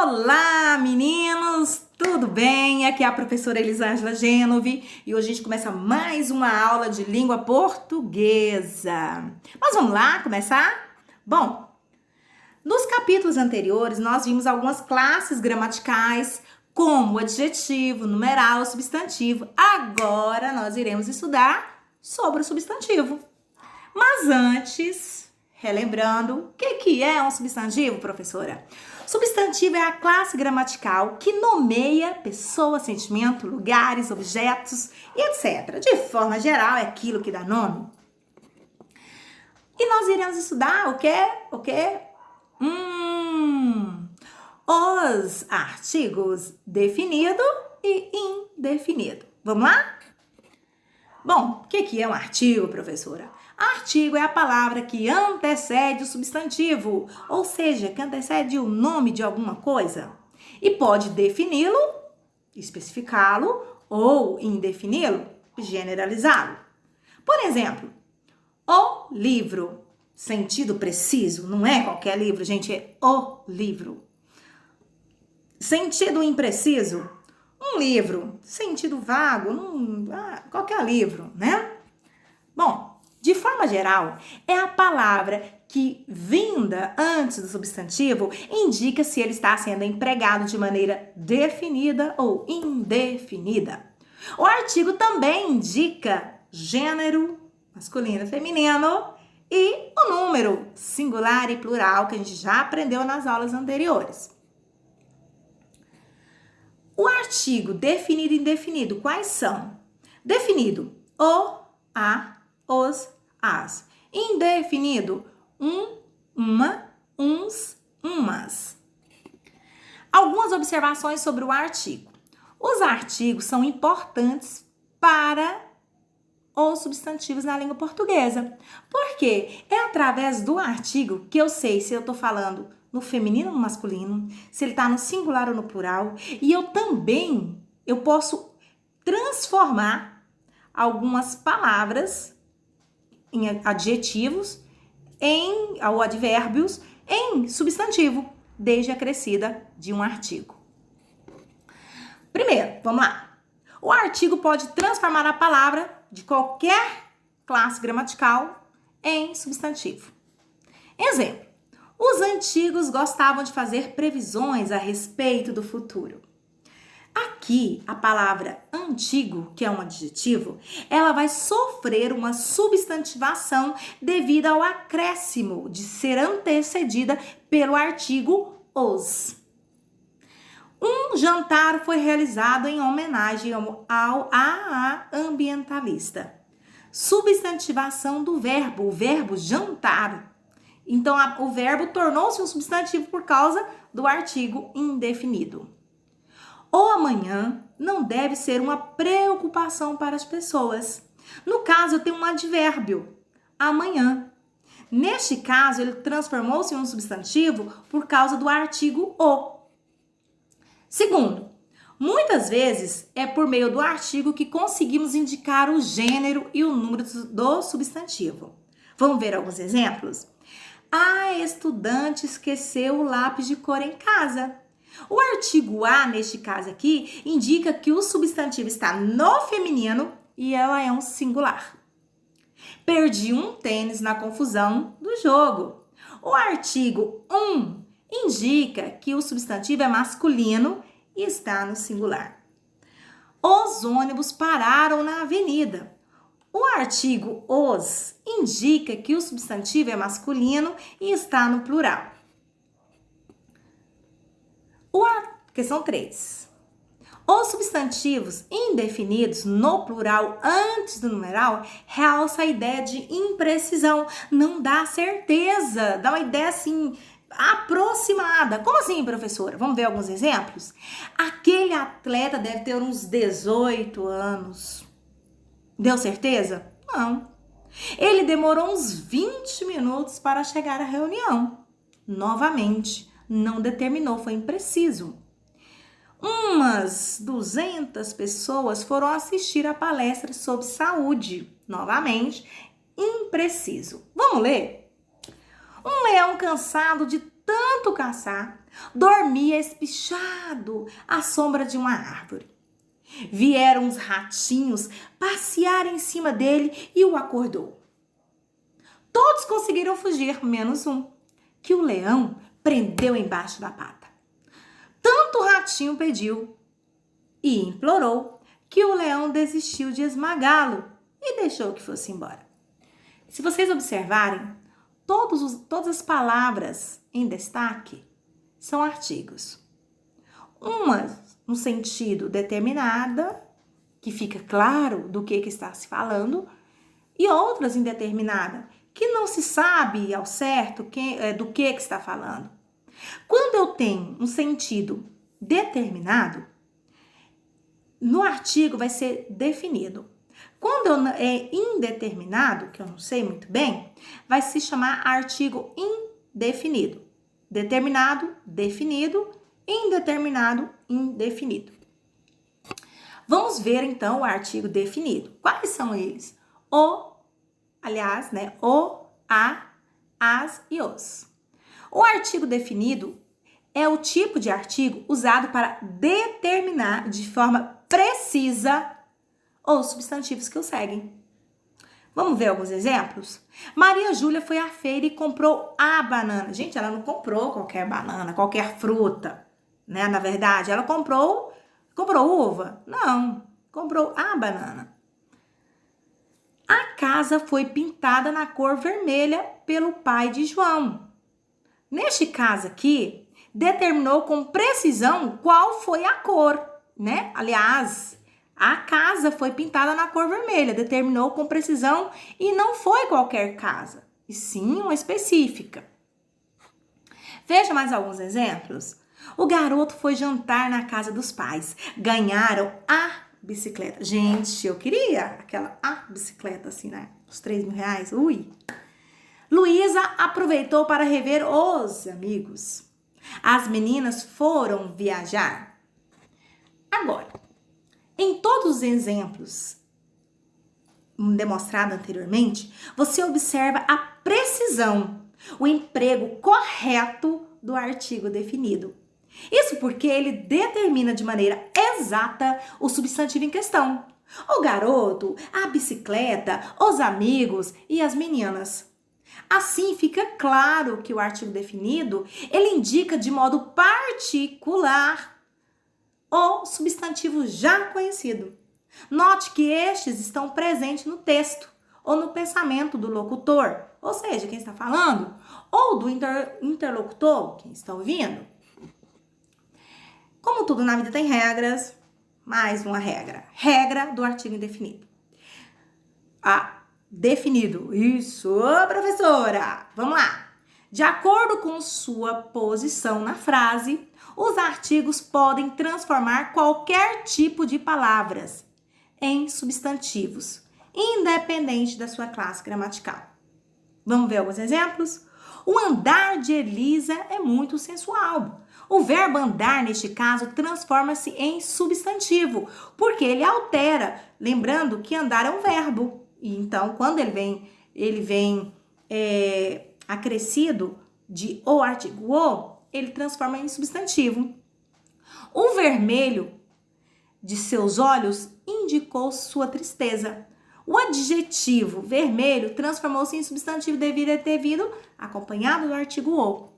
Olá, meninos! Tudo bem? Aqui é a professora Elisângela Genove e hoje a gente começa mais uma aula de língua portuguesa. Mas vamos lá começar? Bom, nos capítulos anteriores nós vimos algumas classes gramaticais, como adjetivo, numeral, substantivo. Agora nós iremos estudar sobre o substantivo. Mas antes, relembrando, o que é um substantivo, professora? Substantivo é a classe gramatical que nomeia pessoa, sentimento, lugares, objetos e etc. De forma geral, é aquilo que dá nome. E nós iremos estudar o quê? Os artigos definido e indefinido. Vamos lá? Bom, o que é um artigo, professora? Artigo é a palavra que antecede o substantivo, ou seja, que antecede o nome de alguma coisa. E pode defini-lo, especificá-lo, ou indefini-lo, generalizá-lo. Por exemplo, o livro, sentido preciso, não é qualquer livro, gente, é o livro. Sentido impreciso, um livro. Sentido vago, qualquer livro, né? Bom, de forma geral, é a palavra que, vinda antes do substantivo, indica se ele está sendo empregado de maneira definida ou indefinida. O artigo também indica gênero, masculino e feminino, e o número, singular e plural, que a gente já aprendeu nas aulas anteriores. O artigo definido e indefinido, quais são? Definido, o, a, os, as. Indefinido, uma, uns, umas. Algumas observações sobre o artigo. Os artigos são importantes para os substantivos na língua portuguesa. Porque é através do artigo que eu sei se eu estou falando no feminino ou no masculino, se ele está no singular ou no plural. E eu posso transformar algumas palavras em adjetivos ou advérbios em substantivo, desde a acrescida de um artigo. Primeiro, vamos lá. O artigo pode transformar a palavra de qualquer classe gramatical em substantivo. Exemplo: os antigos gostavam de fazer previsões a respeito do futuro. Aqui, a palavra antigo, que é um adjetivo, ela vai sofrer uma substantivação devido ao acréscimo de ser antecedida pelo artigo os. Um jantar foi realizado em homenagem a ambientalista. Substantivação do verbo, o verbo jantar. Então, o verbo tornou-se um substantivo por causa do artigo indefinido. O amanhã não deve ser uma preocupação para as pessoas. No caso, eu tenho um advérbio, amanhã. Neste caso, ele transformou-se em um substantivo por causa do artigo o. Segundo, muitas vezes é por meio do artigo que conseguimos indicar o gênero e o número do substantivo. Vamos ver alguns exemplos? A estudante esqueceu o lápis de cor em casa. O artigo a, neste caso aqui, indica que o substantivo está no feminino e ela é um singular. Perdi um tênis na confusão do jogo. O artigo indica que o substantivo é masculino e está no singular. Os ônibus pararam na avenida. O artigo os indica que o substantivo é masculino e está no plural. Questão 3. Os substantivos indefinidos no plural antes do numeral realça a ideia de imprecisão, não dá certeza, dá uma ideia assim aproximada. Como assim, professora? Vamos ver alguns exemplos? Aquele atleta deve ter uns 18 anos. Deu certeza? Não. Ele demorou uns 20 minutos para chegar à reunião. Novamente, não determinou, foi impreciso. Umas 200 pessoas foram assistir a palestra sobre saúde. Novamente, impreciso. Vamos ler? Um leão cansado de tanto caçar dormia espichado à sombra de uma árvore. Vieram os ratinhos passear em cima dele e o acordou. Todos conseguiram fugir, menos um, que o leão prendeu embaixo da pata. Tanto o ratinho pediu e implorou que o leão desistiu de esmagá-lo e deixou que fosse embora. Se vocês observarem, todas as palavras em destaque são artigos. Umas no sentido determinada, que fica claro do que está se falando, e outras indeterminada, que não se sabe ao certo do que está falando. Quando eu tenho um sentido determinado, no artigo vai ser definido. Quando é indeterminado, que eu não sei muito bem, vai se chamar artigo indefinido. Determinado, definido, indeterminado, indefinido. Vamos ver então o artigo definido. Quais são eles? O, a, as e os. O artigo definido é o tipo de artigo usado para determinar de forma precisa os substantivos que o seguem. Vamos ver alguns exemplos? Maria Júlia foi à feira e comprou a banana. Gente, ela não comprou qualquer banana, qualquer fruta, né? Na verdade, ela comprou uva? Não, comprou a banana. A casa foi pintada na cor vermelha pelo pai de João. Neste caso aqui, determinou com precisão qual foi a cor, né? Aliás, a casa foi pintada na cor vermelha, determinou com precisão e não foi qualquer casa, e sim uma específica. Veja mais alguns exemplos. O garoto foi jantar na casa dos pais. Ganharam a bicicleta. Gente, eu queria aquela bicicleta assim, né? Os R$3.000. Ui! Luísa aproveitou para rever os amigos. As meninas foram viajar. Agora, em todos os exemplos demonstrados anteriormente, você observa a precisão, o emprego correto do artigo definido. Isso porque ele determina de maneira exata o substantivo em questão. O garoto, a bicicleta, os amigos e as meninas. Assim, fica claro que o artigo definido, ele indica de modo particular o substantivo já conhecido. Note que estes estão presentes no texto ou no pensamento do locutor, ou seja, quem está falando, ou do interlocutor, quem está ouvindo. Como tudo na vida tem regras, mais uma regra. Regra do artigo indefinido. Definido. Isso, professora! Vamos lá. De acordo com sua posição na frase, os artigos podem transformar qualquer tipo de palavras em substantivos, independente da sua classe gramatical. Vamos ver alguns exemplos? O andar de Elisa é muito sensual. O verbo andar, neste caso, transforma-se em substantivo, porque ele altera. Lembrando que andar é um verbo. E então, quando ele vem acrescido de o artigo o, ele transforma em substantivo. O vermelho de seus olhos indicou sua tristeza. O adjetivo vermelho transformou-se em substantivo devido a ter vindo acompanhado do artigo o.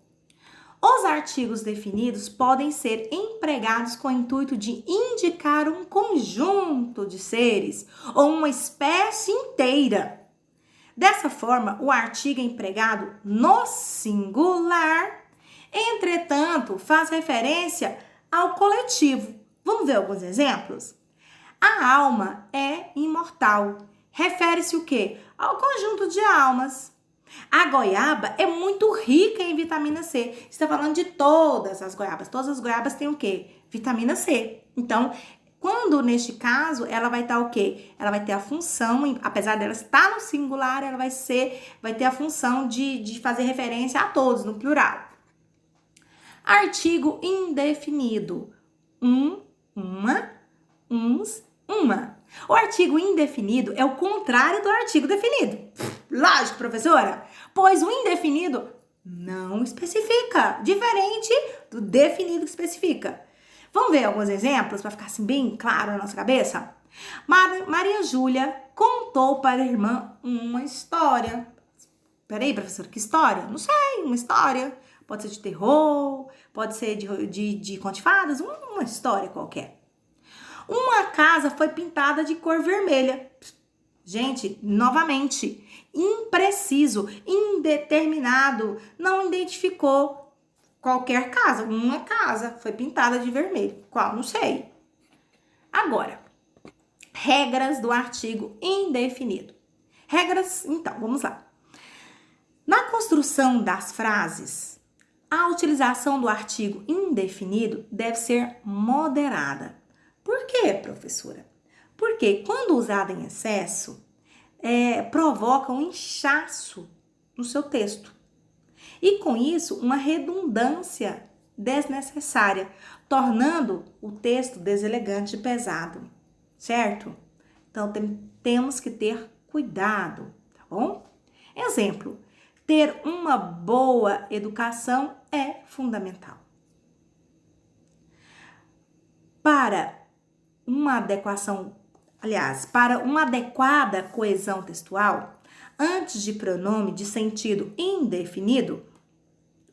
Os artigos definidos podem ser empregados com o intuito de indicar um conjunto de seres ou uma espécie inteira. Dessa forma, o artigo é empregado no singular, entretanto, faz referência ao coletivo. Vamos ver alguns exemplos? A alma é imortal. Refere-se o quê? Ao conjunto de almas. A goiaba é muito rica em vitamina C. Está falando de todas as goiabas. Todas as goiabas têm o quê? Vitamina C. Então, quando neste caso, ela vai estar o quê? Ela vai ter a função, apesar dela estar no singular, ela vai ter a função de fazer referência a todos, no plural. Artigo indefinido. Uma, uns, uma. O artigo indefinido é o contrário do artigo definido. Lógico, professora, pois o indefinido Não especifica, diferente do definido que especifica. Vamos ver alguns exemplos para ficar assim bem claro na nossa cabeça? Maria Júlia contou para a irmã uma história. Peraí, professora, que história? Não sei, uma história. Pode ser de terror, pode ser de conto de fadas, uma história qualquer. Uma casa foi pintada de cor vermelha. Gente, novamente, impreciso, indeterminado, não identificou qualquer casa. Uma casa foi pintada de vermelho. Qual? Não sei. Agora, regras do artigo indefinido. Regras, então, vamos lá. Na construção das frases, a utilização do artigo indefinido deve ser moderada. Por quê, professora? Porque quando usada em excesso, provoca um inchaço no seu texto. E com isso, uma redundância desnecessária, tornando o texto deselegante e pesado, certo? Então, temos que ter cuidado, tá bom? Exemplo, ter uma boa educação é fundamental. Para uma adequada coesão textual, antes de pronome de sentido indefinido,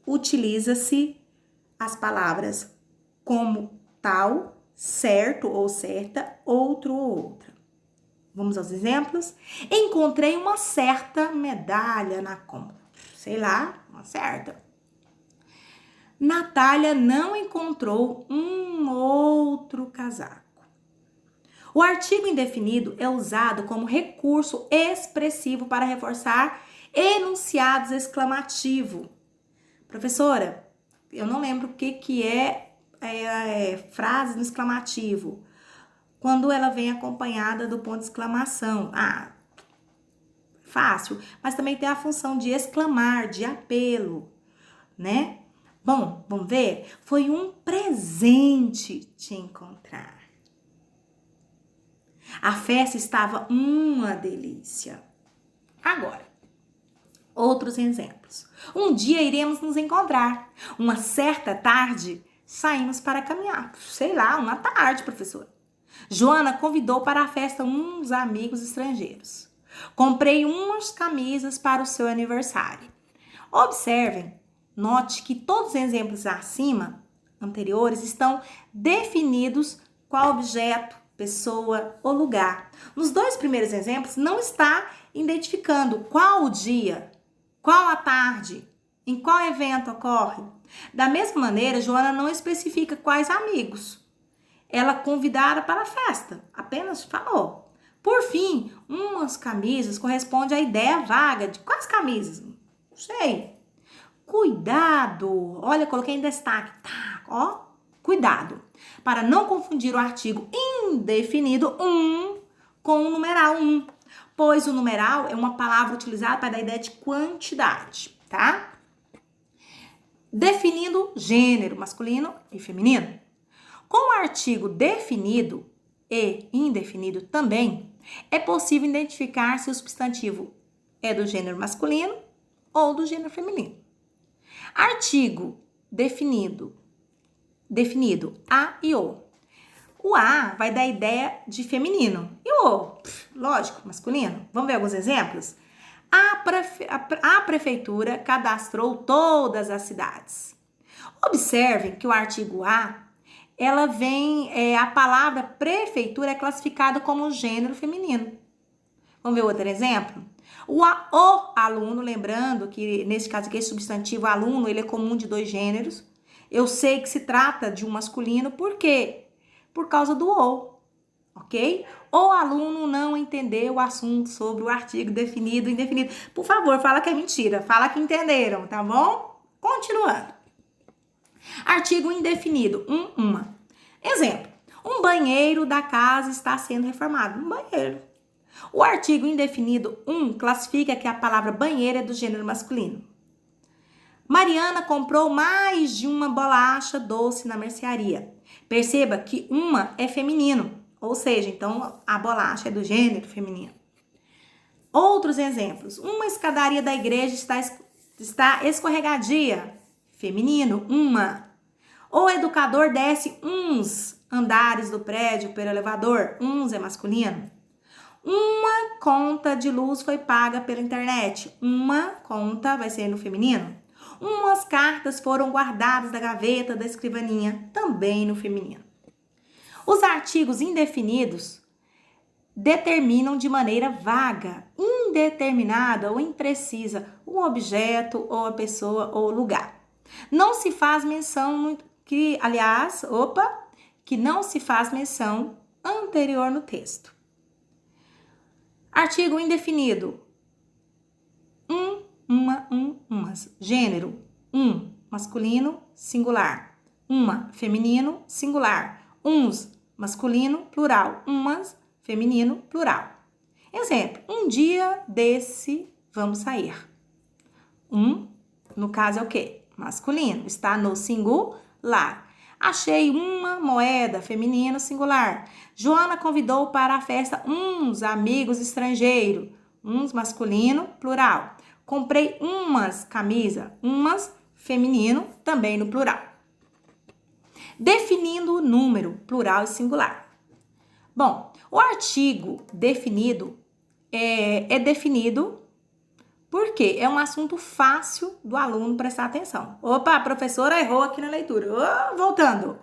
utiliza-se as palavras como tal, certo ou certa, outro ou outra. Vamos aos exemplos? Encontrei uma certa medalha na compra. Sei lá, uma certa. Natália não encontrou um outro casaco. O artigo indefinido é usado como recurso expressivo para reforçar enunciados exclamativos. Professora, eu não lembro o que é frase no exclamativo. Quando ela vem acompanhada do ponto de exclamação. Fácil. Mas também tem a função de exclamar, de apelo, né? Bom, vamos ver? Foi um presente te encontrar. A festa estava uma delícia. Agora, outros exemplos. Um dia iremos nos encontrar. Uma certa tarde, saímos para caminhar. Sei lá, uma tarde, professor. Joana convidou para a festa uns amigos estrangeiros. Comprei umas camisas para o seu aniversário. Observem, note que todos os exemplos acima, anteriores, estão definidos qual objeto, pessoa ou lugar. Nos dois primeiros exemplos, não está identificando qual o dia, qual a tarde, em qual evento ocorre. Da mesma maneira, Joana não especifica quais amigos ela convidara para a festa, apenas falou. Por fim, umas camisas corresponde à ideia vaga de quais camisas? Não sei. Cuidado, olha, coloquei em destaque, tá, ó, cuidado, para não confundir o artigo indefinido com o numeral pois o numeral é uma palavra utilizada para dar a ideia de quantidade, tá? Definindo gênero masculino e feminino. Com o artigo definido e indefinido também, é possível identificar se o substantivo é do gênero masculino ou do gênero feminino. Artigo definido a e o. O a vai dar a ideia de feminino e o, lógico, masculino. Vamos ver alguns exemplos? A prefeitura cadastrou todas as cidades. Observem que o artigo a, ela vem, a palavra prefeitura é classificada como gênero feminino. Vamos ver outro exemplo? O aluno, lembrando que nesse caso aqui, esse substantivo aluno, ele é comum de dois gêneros. Eu sei que se trata de um masculino, por quê? Por causa do ok? O aluno não entendeu o assunto sobre o artigo definido e indefinido. Por favor, fala que é mentira, fala que entenderam, tá bom? Continuando. Artigo indefinido, uma. Exemplo, um banheiro da casa está sendo reformado. Um banheiro. O artigo indefinido classifica que a palavra banheiro é do gênero masculino. Mariana comprou mais de uma bolacha doce na mercearia. Perceba que uma é feminino, ou seja, então a bolacha é do gênero feminino. Outros exemplos. Uma escadaria da igreja está está escorregadia, feminino, uma. O educador desce uns andares do prédio pelo elevador, uns é masculino. Uma conta de luz foi paga pela internet, uma conta vai ser no feminino. Umas cartas foram guardadas da gaveta da escrivaninha, também no feminino. Os artigos indefinidos determinam de maneira vaga, indeterminada ou imprecisa o objeto ou a pessoa ou o lugar. Não se faz menção que não se faz menção anterior no texto. Artigo indefinido. Umas. Gênero. Masculino, singular. Uma, feminino, singular. Uns, masculino, plural. Umas, feminino, plural. Exemplo. Um dia desse vamos sair. No caso é o quê? Masculino. Está no singular. Achei uma moeda, feminino, singular. Joana convidou para a festa uns amigos estrangeiros. Uns, masculino, plural. Comprei umas camisas. Umas, feminino, também no plural. Definindo o número, plural e singular. Bom, o artigo definido é definido porque é um assunto fácil do aluno prestar atenção. Opa, a professora errou aqui na leitura. Voltando.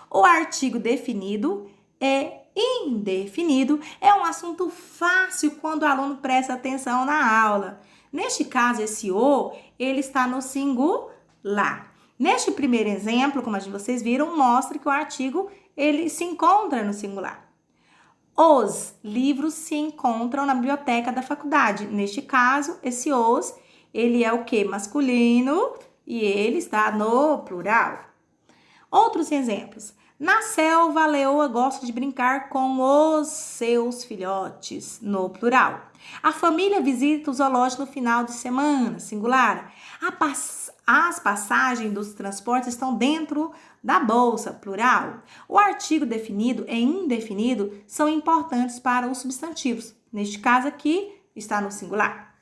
O artigo definido é indefinido. É um assunto fácil quando o aluno presta atenção na aula. Neste caso, esse o, ele está no singular. Neste primeiro exemplo, como vocês viram, mostra que o artigo, ele se encontra no singular. Os livros se encontram na biblioteca da faculdade. Neste caso, esse os, ele é o quê? Masculino e ele está no plural. Outros exemplos. Na selva, a leoa gosta de brincar com os seus filhotes, no plural. A família visita o zoológico no final de semana, singular. As passagens dos transportes estão dentro da bolsa, plural. O artigo definido e indefinido são importantes para os substantivos. Neste caso aqui, está no singular.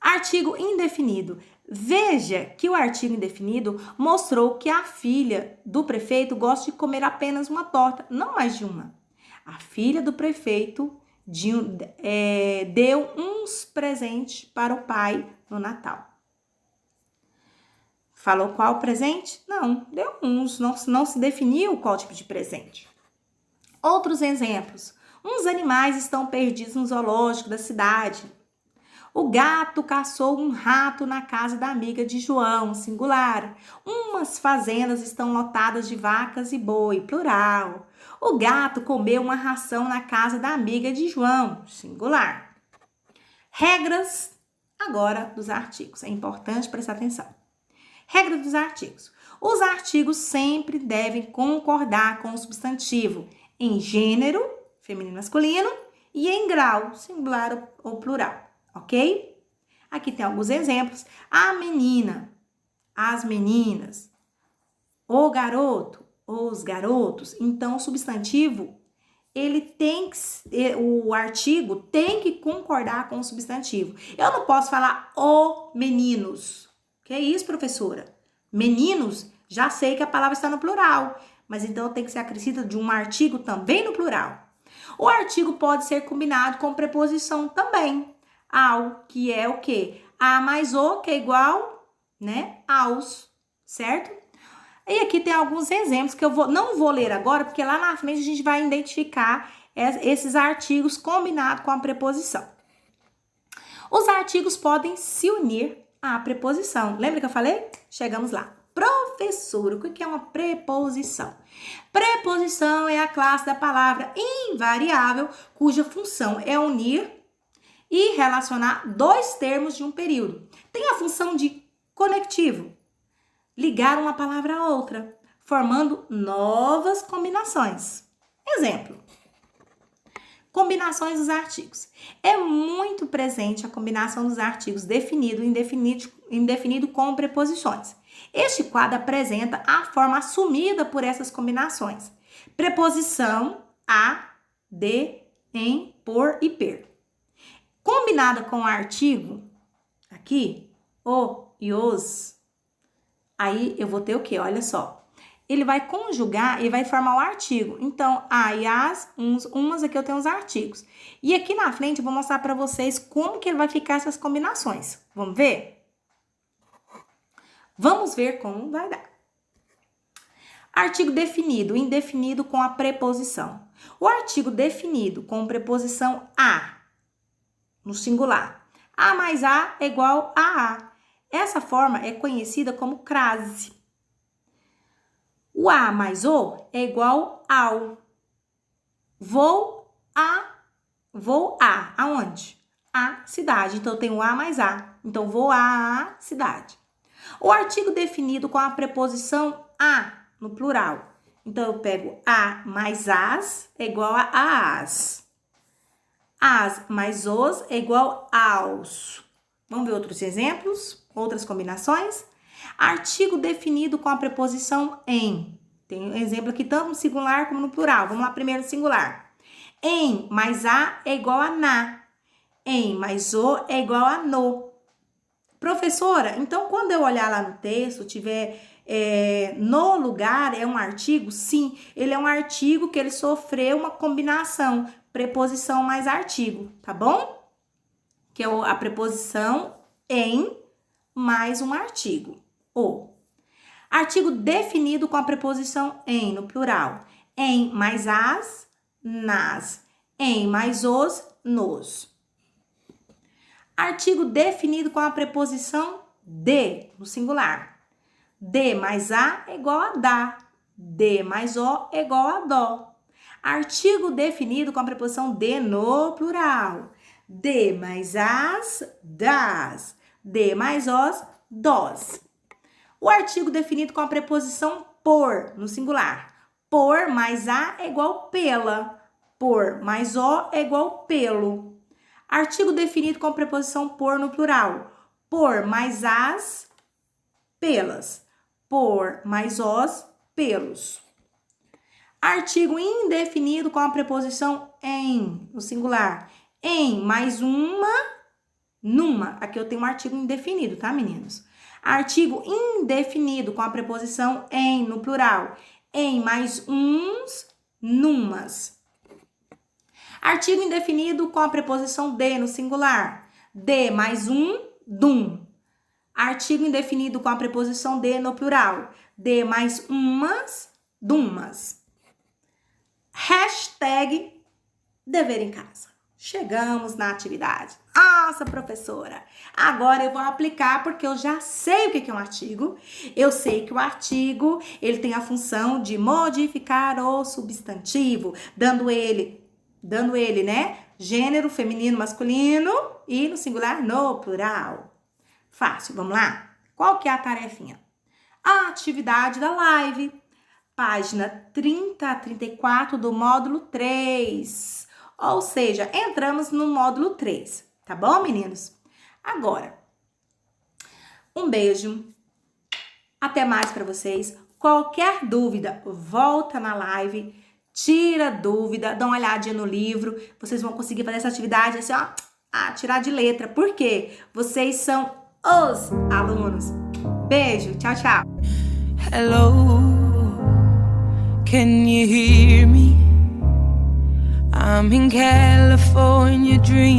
Artigo indefinido. Veja que o artigo indefinido mostrou que a filha do prefeito gosta de comer apenas uma torta, não mais de uma. A filha do prefeito deu uns presentes para o pai no Natal. Falou qual presente? Não, deu uns, não se definiu qual tipo de presente. Outros exemplos. Uns animais estão perdidos no zoológico da cidade. O gato caçou um rato na casa da amiga de João, singular. Umas fazendas estão lotadas de vacas e boi, plural. O gato comeu uma ração na casa da amiga de João, singular. Regras agora dos artigos. É importante prestar atenção. Regra dos artigos. Os artigos sempre devem concordar com o substantivo em gênero, feminino e masculino, e em grau, singular ou plural. Ok? Aqui tem alguns exemplos. A menina, as meninas, o garoto, os garotos. Então, o substantivo, o artigo tem que concordar com o substantivo. Eu não posso falar o meninos. Que é isso, professora? Meninos, já sei que a palavra está no plural, mas então tem que ser acrescida de um artigo também no plural. O artigo pode ser combinado com preposição também. Ao, que é o quê? A mais o, que é igual, né? Aos, certo? E aqui tem alguns exemplos que eu não vou ler agora, porque lá na frente a gente vai identificar esses artigos combinados com a preposição. Os artigos podem se unir à preposição. Lembra que eu falei? Chegamos lá. Professor, o que é uma preposição? Preposição é a classe da palavra invariável, cuja função é unir e relacionar dois termos de um período. Tem a função de conectivo, ligar uma palavra a outra, formando novas combinações. Exemplo: combinações dos artigos. É muito presente a combinação dos artigos definido e indefinido com preposições. Este quadro apresenta a forma assumida por essas combinações. Preposição a, de, em, por e per. Combinada com o artigo, aqui, o e os, aí eu vou ter o quê? Olha só. Ele vai conjugar e vai formar o artigo. Então, a e as, uns, umas, aqui eu tenho os artigos. E aqui na frente eu vou mostrar para vocês como que ele vai ficar essas combinações. Vamos ver? Vamos ver como vai dar. Artigo definido, indefinido com a preposição. O artigo definido com preposição a, no singular. A mais a é igual a a. Essa forma é conhecida como crase. O a mais o é igual ao. Vou a. Aonde? A cidade. Então, eu tenho a mais a. Então, vou a cidade. O artigo definido com a preposição a, no plural. Então, eu pego a mais as é igual a as. As mais os é igual aos. Vamos ver outros exemplos? Outras combinações? Artigo definido com a preposição em. Tem um exemplo aqui tanto no singular como no plural. Vamos lá primeiro no singular. Em mais a é igual a na. Em mais o é igual a no. Professora, então quando eu olhar lá no texto, tiver no lugar, é um artigo? Sim, ele é um artigo que ele sofreu uma combinação, preposição mais artigo, tá bom? Que é a preposição em mais um artigo, o. Artigo definido com a preposição em, no plural. Em mais as, nas. Em mais os, nos. Artigo definido com a preposição de, no singular. De mais a é igual a da. De mais o é igual a dó. Artigo definido com a preposição de no plural. De mais as, das. De mais os, dos. O artigo definido com a preposição por, no singular. Por mais a é igual pela. Por mais o é igual pelo. Artigo definido com a preposição por no plural. Por mais as, pelas. Por mais os, pelos. Artigo indefinido com a preposição em, no singular. Em mais uma, numa. Aqui eu tenho um artigo indefinido, tá, meninos? Artigo indefinido com a preposição em, no plural. Em mais uns, numas. Artigo indefinido com a preposição de, no singular. De mais um, dum. Artigo indefinido com a preposição de, no plural. De mais umas, dumas. Hashtag dever em casa. Chegamos na atividade. Nossa, professora, agora eu vou aplicar porque eu já sei o que é um artigo. Eu sei que o artigo, ele tem a função de modificar o substantivo, dando ele, né, gênero feminino, masculino e no singular, no plural. Fácil, vamos lá? Qual que é a tarefinha? A atividade da live, página 30 a 34 do módulo 3. Ou seja, entramos no módulo 3, tá bom, meninos? Agora, um beijo, até mais para vocês. Qualquer dúvida, volta na live, tira dúvida, dá uma olhadinha no livro. Vocês vão conseguir fazer essa atividade assim, ó, tirar de letra. Por quê? Vocês são os alunos. Beijo, tchau, tchau. Hello, can you hear me? I'm in California dreaming.